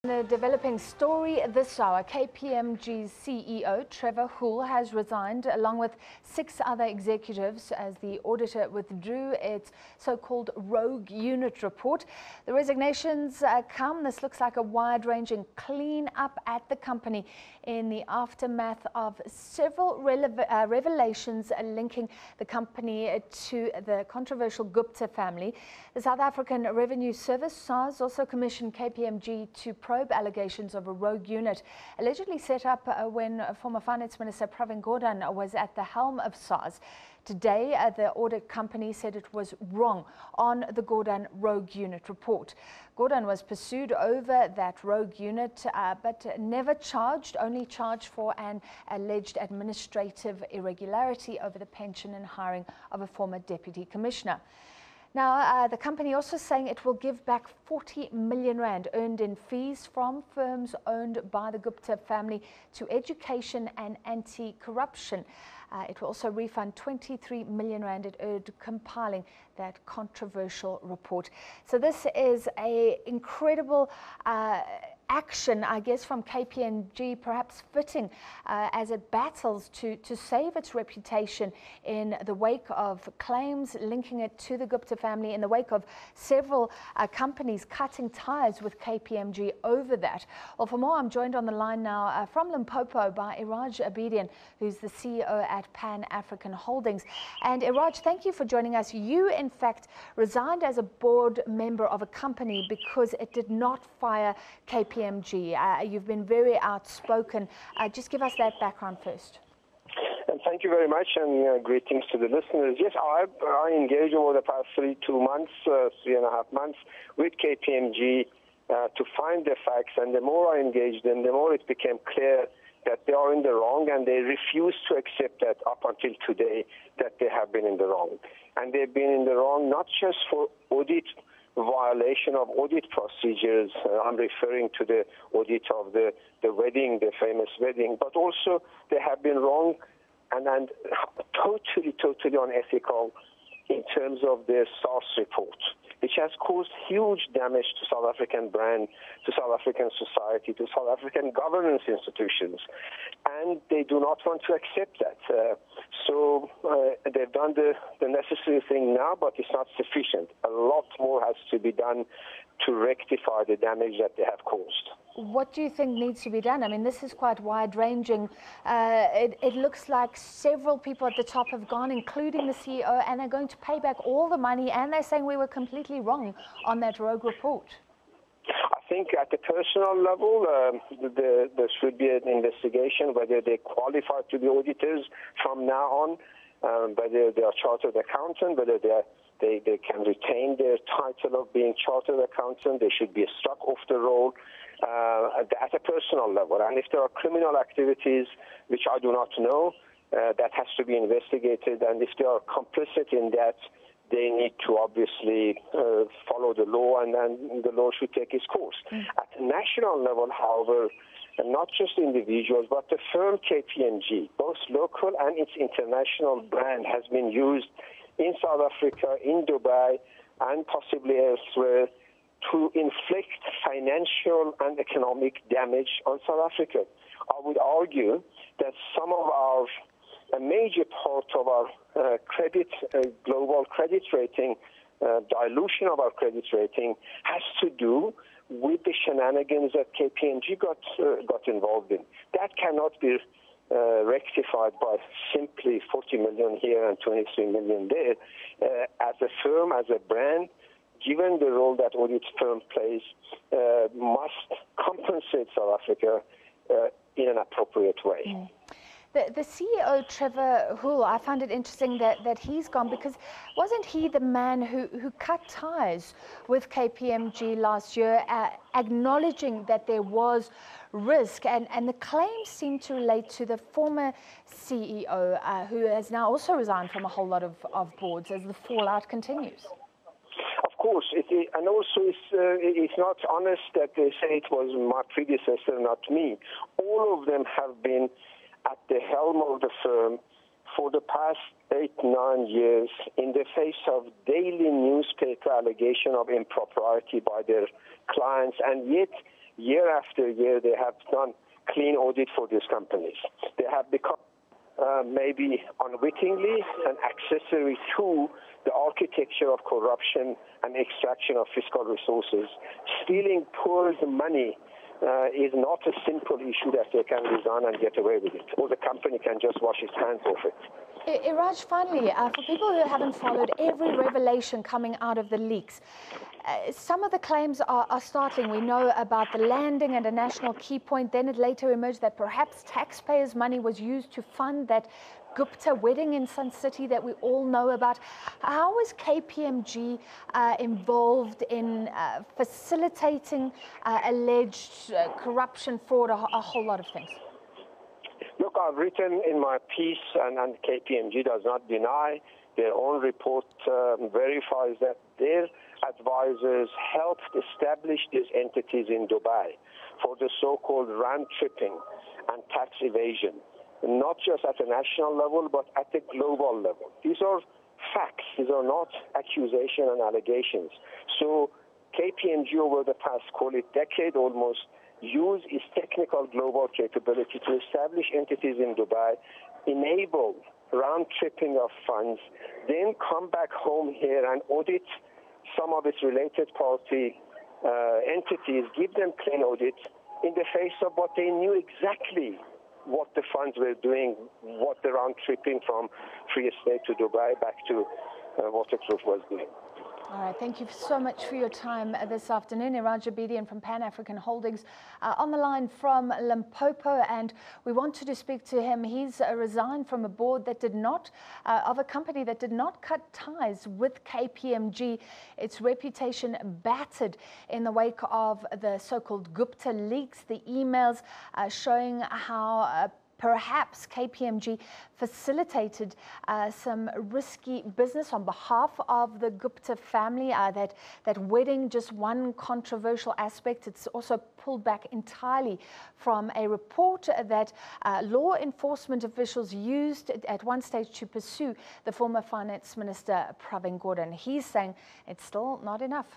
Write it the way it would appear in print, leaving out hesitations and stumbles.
The developing story this hour, KPMG CEO Trevor Hoole has resigned along with 6 other executives as the auditor withdrew its so-called rogue unit report. The resignations come. This looks like a wide-ranging clean-up at the company in the aftermath of several revelations linking the company to the controversial Gupta family. The South African Revenue Service, SARS, also commissioned KPMG to probe allegations of a rogue unit allegedly set up when former Finance Minister Pravin Gordhan was at the helm of SARS. Today, the audit company said it was wrong on the Gordhan rogue unit report. Gordhan was pursued over that rogue unit, but never charged, only charged for an alleged administrative irregularity over the pension and hiring of a former deputy commissioner. Now, the company also saying it will give back 40 million rand earned in fees from firms owned by the Gupta family to education and anti-corruption. It will also refund 23 million rand it earned compiling that controversial report. So this is an incredible action, I guess, from KPMG, perhaps fitting as it battles to save its reputation in the wake of claims linking it to the Gupta family, in the wake of several companies cutting ties with KPMG over that. Well, for more, I'm joined on the line now from Limpopo by Iraj Abedian, who's the CEO at Pan African Holdings. And Iraj, thank you for joining us. You, in fact, resigned as a board member of a company because it did not fire KPMG. You've been very outspoken. Just give us that background first. And thank you very much, and greetings to the listeners. Yes, I engaged over the past 3.5 months with KPMG to find the facts, and the more I engaged them, the more it became clear that they are in the wrong, and they refuse to accept that up until today that they have been in the wrong. And they've been in the wrong not just for audit violation of audit procedures. I'm referring to the audit of the wedding, the famous wedding, but also they have been wrong and totally unethical in terms of their SARS report, which has caused huge damage to South African brand, to South African society, to South African governance institutions. And they do not want to accept that. So they've done the necessary thing now, but it's not sufficient. A lot more has to be done to rectify the damage that they have caused. What do you think needs to be done? I mean, this is quite wide-ranging. It looks like several people at the top have gone, including the CEO, and they're going to pay back all the money, and they're saying we were completely wrong on that rogue report. I think at the personal level, there should be an investigation whether they qualify to be auditors from now on, whether they are chartered accountant, whether they can retain their title of being chartered accountant. They should be struck off the roll at a personal level. And if there are criminal activities, which I do not know, that has to be investigated. And if they are complicit in that, they need to obviously follow the law, and then the law should take its course. At the national level, however, and not just individuals, but the firm KPMG, both local and its international brand, has been used in South Africa, in Dubai, and possibly elsewhere to inflict financial and economic damage on South Africa. I would argue that a major part of our global credit rating, dilution of our credit rating, has to do with the shenanigans that KPMG got involved in. That cannot be rectified by simply 40 million here and 23 million there. As a firm, as a brand, given the role that audit firm plays, must compensate South Africa in an appropriate way. The CEO, Trevor Hoole, I found it interesting that he's gone, because wasn't he the man who cut ties with KPMG last year, acknowledging that there was risk, and the claims seem to relate to the former CEO, who has now also resigned from a whole lot of boards as the fallout continues. Of course, and also it's not honest that they say it was my predecessor, not me. All of them have been at the helm of the firm for the past 8-9 years in the face of daily newspaper allegation of impropriety by their clients, and yet year after year, they have done clean audit for these companies. They have become maybe unwittingly an accessory to the architecture of corruption and extraction of fiscal resources. Stealing poor's money is not a simple issue that they can resign and get away with it, or the company can just wash its hands off it. Iraj, finally, for people who haven't followed every revelation coming out of the leaks, some of the claims are startling. We know about the landing and a national key point. Then it later emerged that perhaps taxpayers' money was used to fund that Gupta wedding in Sun City that we all know about. How is KPMG involved in facilitating alleged corruption, fraud, a whole lot of things? Look, I've written in my piece, and KPMG does not deny, their own report verifies that their advisors helped establish these entities in Dubai for the so-called round tripping and tax evasion, not just at a national level, but at a global level. These are facts. These are not accusations and allegations. So KPMG over the past, call it decade almost, use its technical global capability to establish entities in Dubai, enable round-tripping of funds, then come back home here and audit some of its related party entities, give them clean audits in the face of what they knew exactly what the funds were doing, what the round-tripping from Free State to Dubai back to Waterproof was doing. All right, thank you so much for your time this afternoon. Iraj Abedian from Pan African Holdings on the line from Limpopo, and we wanted to speak to him. He's resigned from a board that did not, of a company that did not cut ties with KPMG. Its reputation battered in the wake of the so-called Gupta leaks, the emails showing how perhaps KPMG facilitated some risky business on behalf of the Gupta family. That wedding, just one controversial aspect. It's also pulled back entirely from a report that law enforcement officials used at one stage to pursue the former finance minister, Pravin Gordhan. He's saying it's still not enough.